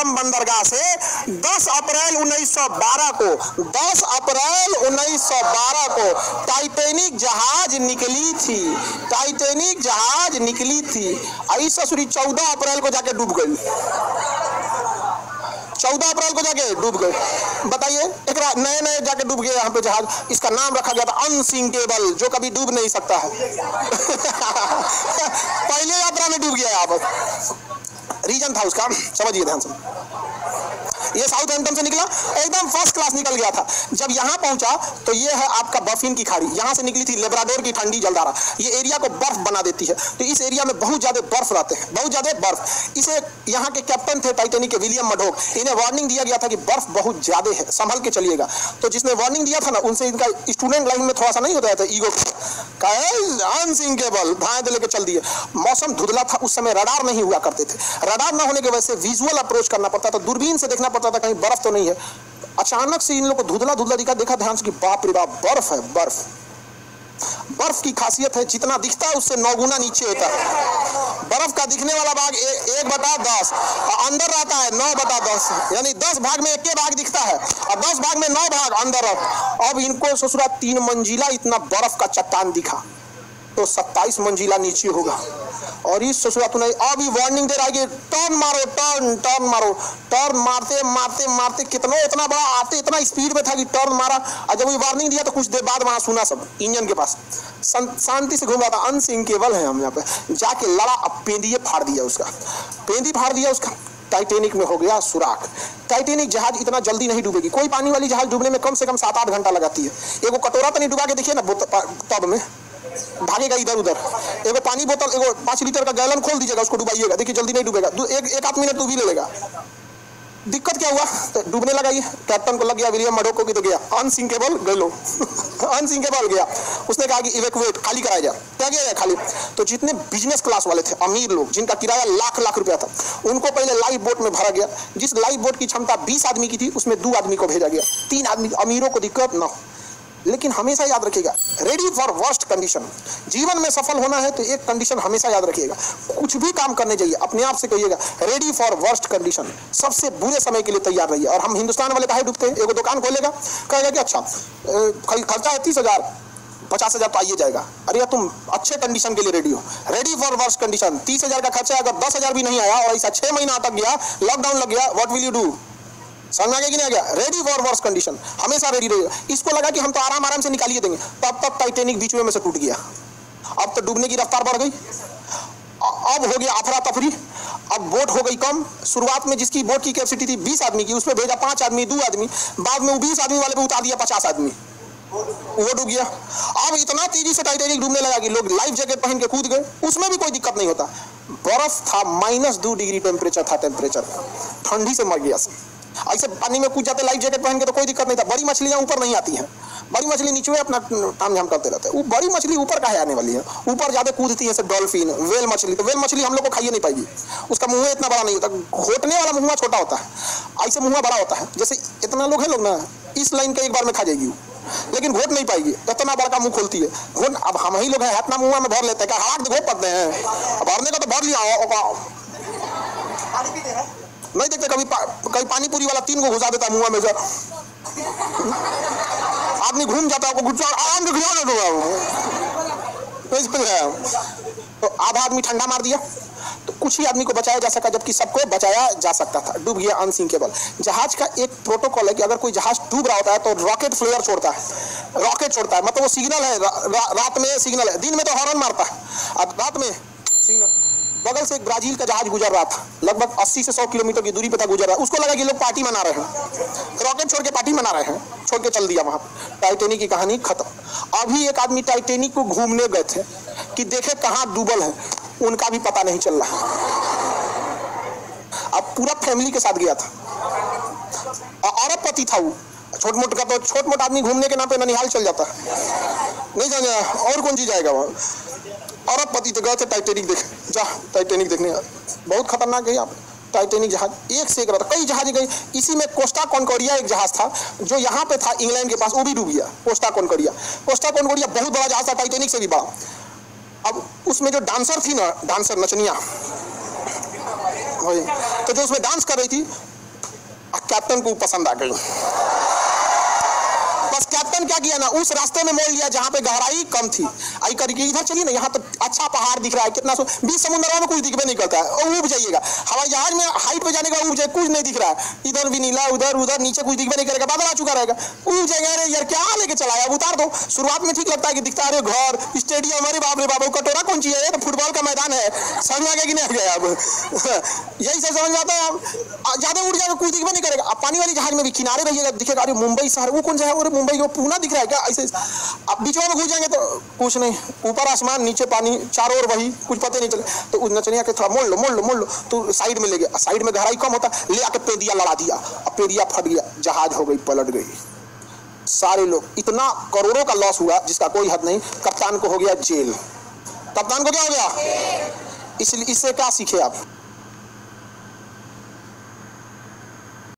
Transom बंदरगाह से 10 अप्रैल 1912 को 10 अप्रैल 1912 को टाइटैनिक जहाज निकली थी। टाइटैनिक जहाज निकली थी। इस ससुरी 14 अप्रैल को जाके डूब गई। 14 अप्रैल को जाके डूब गए। बताइए, एक नए नए जाके डूब गए यहाँ पे जहाज। इसका नाम रखा गया था अनसिंकेबल, जो कभी डूब नहीं सकता है। पहले यात्रा में डूब गया यहाँ पर। रीजन था उसका, समझिए ध्यान से। ये साउथहैम्पटन से निकला, एकदम फर्स्ट क्लास निकल गया था। जब यहाँ पहुंचा तो ये है आपका बफिन की खाड़ी, यहाँ से निकली थी लेब्राडोर की ठंडी जलधारा। ये एरिया को बर्फ बना देती है, तो इस एरिया में बहुत ज्यादा बर्फ रहते हैं, बहुत ज्यादा बर्फ। इसे यहाँ के कैप्टन थे टाइटैनिक के, विलियम मडोक, इन्हें वार्निंग दिया गया था कि बर्फ बहुत ज्यादा है, संभल के चलिएगा। तो जिसने वार्निंग दिया था ना, उनसे इनका स्टूडेंट लाइन में थोड़ा सा नहीं होता था ईगो, अनसिंकेबल, भाए लेके चल दिए। मौसम धुंधला था, उस समय रडार नहीं हुआ करते थे। रडार ना होने की वजह से विजुअल अप्रोच करना पड़ता था, दूरबीन से देखना पड़ता था कहीं बर्फ तो नहीं है। अचानक से इन लोग को धुंधला धुंधला दिखा, देखा ध्यान से कि बाप रे बाप, बर्फ है। बर्फ बर्फ की खासियत है, जितना दिखता है उससे 9 गुना नीचे होता है। बर्फ का दिखने वाला भाग 1/10 और अंदर रहता है 9/10, यानी 10 भाग में 1 भाग दिखता है और 10 भाग में 9 भाग अंदर। अब इनको ससुरा 3 मंजिला इतना बर्फ का चट्टान दिखा, तो 27 मंजिला नीचे होगा। और इस ससुरा तूने अभी वार्निंग दे रहा है कि टर्न मारो, टर्न टर्न मारो। टर्न मारते मारते मारते कितना इतना बड़ा आते, इतना स्पीड में था कि टर्न मारा। और जब वो वार्निंग दिया तो कुछ देर बाद वहां सुना सब इंजन के पास शांति से घूम रहा था। अनसिंकेबल है हम यहाँ पे। जाके लड़ा, अब पेंदिए फाड़ दिया उसका, पेंदी फाड़ दिया उसका। टाइटैनिक में हो गया सुराख। टाइटैनिक जहाज इतना जल्दी नहीं डूबेगी। कोई पानी वाली जहाज डूबने में कम से कम 7-8 घंटा लगाती है। एगो कटोरा तो नहीं डुबा के देखिए ना टब में, भागेगा इधर उधर। एगो पानी बोतल, एगो 5 लीटर का गैलन खोल दीजिएगा, उसको डुबाइएगा, देखिए जल्दी नहीं डूबेगा। एक आध मिनट तो भी ले लेगा। दिक्कत क्या हुआ, तो डूबने लगा। ये कैप्टन को लग गया, विलियम मडोक को, तो गया अनसिंकेबल, गलो अनसिंकेबल गया। उसने कहा कि इवैक्यूएट, खाली कराया जाए। क्या गया खाली? तो जितने बिजनेस क्लास वाले थे, अमीर लोग, जिनका किराया लाख रुपया था, उनको पहले लाइफ बोट में भरा गया। जिस लाइफ बोट की क्षमता 20 आदमी की थी, उसमें 2 आदमी को भेजा गया, 3 आदमी। अमीरों को दिक्कत ना हो। लेकिन हमेशा याद रखिएगा, रेडी फॉर वर्स्ट कंडीशन। जीवन में सफल होना है तो एक कंडीशन हमेशा याद रखिएगा। कुछ भी काम करने जाइए, अपने आप से कहिएगा रेडी फॉर वर्स्ट कंडीशन, सबसे बुरे समय के लिए तैयार रहिए। और हम हिंदुस्तान वाले काहे डूबते हैं? एगो दुकान खोलेगा, कहेगा कि अच्छा खर्चा है 30,000, 50,000 तो आइए जाएगा। अरे यार, तुम अच्छे कंडीशन के लिए रेडी हो, रेडी फॉर वर्स्ट कंडीशन। 30,000 का खर्चा है, अगर 10,000 भी नहीं आया और ऐसा 6 महीना अटक गया, लॉकडाउन लग गया, व्हाट विल यू डू? समझ में आ गया कि नहीं आ गया? रेडी फॉर वर्स्ट कंडीशन, हमेशा रेडी रहिएगा। इसको लगा कि हम तो आराम से निकालिए देंगे, तब तक टाइटैनिक बीच में से टूट गया। अब तो डूबने की रफ्तार बढ़ गई, अब हो गया अफरा तफरी। अब बोट हो गई कम। शुरुआत में जिसकी बोट की कैपेसिटी थी 20 आदमी की, उसमें भेजा 5 आदमी, 2 आदमी। बाद में 20 आदमी वाले पे उतार दिया 50 आदमी, वो डूब गया। अब इतना तेजी से टाइटैनिक डूबने लगा कि लोग लाइफ जैकेट पहन के कूद गए। उसमें भी कोई दिक्कत नहीं होता, बर्फ था, -2 डिग्री टेम्परेचर था, टेम्परेचर ठंडी से मर गया। ऐसे पानी में कूद जाते लाइफ जैकेट पहन के तो कोई दिक्कत नहीं था। बड़ी मछलियां ऊपर नहीं आती हैं, बड़ी मछली नीचे अपना काम झाम करते रहते हैं। वो बड़ी मछली ऊपर काहे आने वाली है? ऊपर ज्यादा कूदती है, डॉल्फिन, वेल मछली। तो वेल मछली हम लोग को खाइए नहीं पाएगी, उसका मुंह इतना बड़ा नहीं होता, घोटने वाला मुंह छोटा होता है, ऐसे मुंह बड़ा होता है। जैसे इतना लोग हैं लोग ना, इस लाइन का एक बार में खा जाएगी, लेकिन घोट नहीं पाएगी, इतना बड़ा मुंह खोलती है। घोट अब हम ही लोग हैं, इतना मुंह में भर लेते हैं, हाथ घोट पड़ते हैं। भरने का तो भर लिया, नहीं देखते कभी पानी पूरी वाला 3 को घुसा देता मुंह में से, आदमी घूम जाता है, आराम से। तो आधा आदमी ठंडा मार दिया, तो कुछ ही आदमी को बचाया जा सका, जबकि सबको बचाया जा सकता था। डूब गया अनसिंकेबल। जहाज का एक प्रोटोकॉल है कि अगर कोई जहाज डूब रहा होता है तो रॉकेट फ्लेयर छोड़ता है, रॉकेट छोड़ता है। मतलब वो सिग्नल है, रात में सिग्नल है, दिन में तो हॉर्न मारता है, अब रात में सिग्नल। बगल से एक ब्राजील का जहाज गुजर रहा था, लगभग 80 से 100 किलोमीटर की दूरी पे था, गुजर रहा। उसको लगा कि लोग पार्टी मना रहे हैं, रॉकेट छोड़ के पार्टी मना रहे हैं, छोड़ के चल दिया वहां। टाइटैनिक की कहानी खत्म। अभी एक आदमी टाइटैनिक को घूमने गए थे कि देखे कहाँ डूबल है, उनका भी पता नहीं चल रहा। अब पूरा फैमिली के साथ गया था, अरबपति था वो। छोट मोट का तो छोट मोट आदमी घूमने के नाम पे ननिहाल चल जाता है, नहीं जाना और कौन चीज जाएगा वहाँ। अरबपति तो गए थे टाइटैनिक देख, जा टाइटैनिक देखने। बहुत खतरनाक है आप। टाइटैनिक जहाज एक से एक रहा था, कई जहाज गई। इसी में कोस्टा कॉन्कोर्डिया एक जहाज था जो यहाँ पे था इंग्लैंड के पास, वो भी डूब गया। कोस्टा कॉन्कोर्डिया बहुत बड़ा जहाज था, टाइटैनिक से भी बड़ा। अब उसमें जो डांसर थी ना, डांसर नचनिया, तो जो उसमें डांस कर रही थी कैप्टन को पसंद आ गई। बस कैप्टन क्या किया ना, उस रास्ते में मोड़ लिया जहां पे गहराई कम थी। आई करके इधर चलिए ना, यहाँ तो अच्छा पहाड़ दिख रहा है, कितना बीच समुद्रों में कुछ दिखने नहीं करता है, और ऊब जाइएगा। हवाई जहाज में हाइट पे जाने का ऊब जाए, कुछ नहीं दिख रहा है, इधर भी नीला, उधर उधर नीचे कुछ दिखने नहीं करेगा, बादल आ चुका रहेगा, ऊब जाएगा। अरे यार क्या लेके चला है, अब उतार दो। शुरुआत में ठीक लगता है कि दिखता है घर, स्टेडियम, अरे बाप रे बाप, कटोरा कौन चीज है, तो फुटबॉल का मैदान है, समझ आ गया कि नहीं आ गया। अब यही सब समझ आता है। ज्यादा उड़ जाएगा, कुछ दिखने नहीं करेगा। अब पानी वाली जहाज में भी किनारे रहिएगा, दिखेगा अरे मुंबई शहर, वो कौन सा है, मुंबई को पूना दिख रहा है क्या, ऐसे। अब बीचों में घुस जाएंगे तो कुछ नहीं, ऊपर आसमान नीचे पानी, चारों ओर वही, कुछ पता नहीं चले। तो नचनिया के थोड़ा मोड़ लो तो साइड में ले गया, साइड में गहराई कम होता, ले आके पेदिया लड़ा दिया, अब पेदिया फट गया, जहाज हो गई, पलट गई। सारे लोग, इतना करोड़ों का लॉस हुआ जिसका कोई हद नहीं। कप्तान को हो गया जेल। कप्तान को क्या हो गया? इसलिए इससे क्या सीखे आप?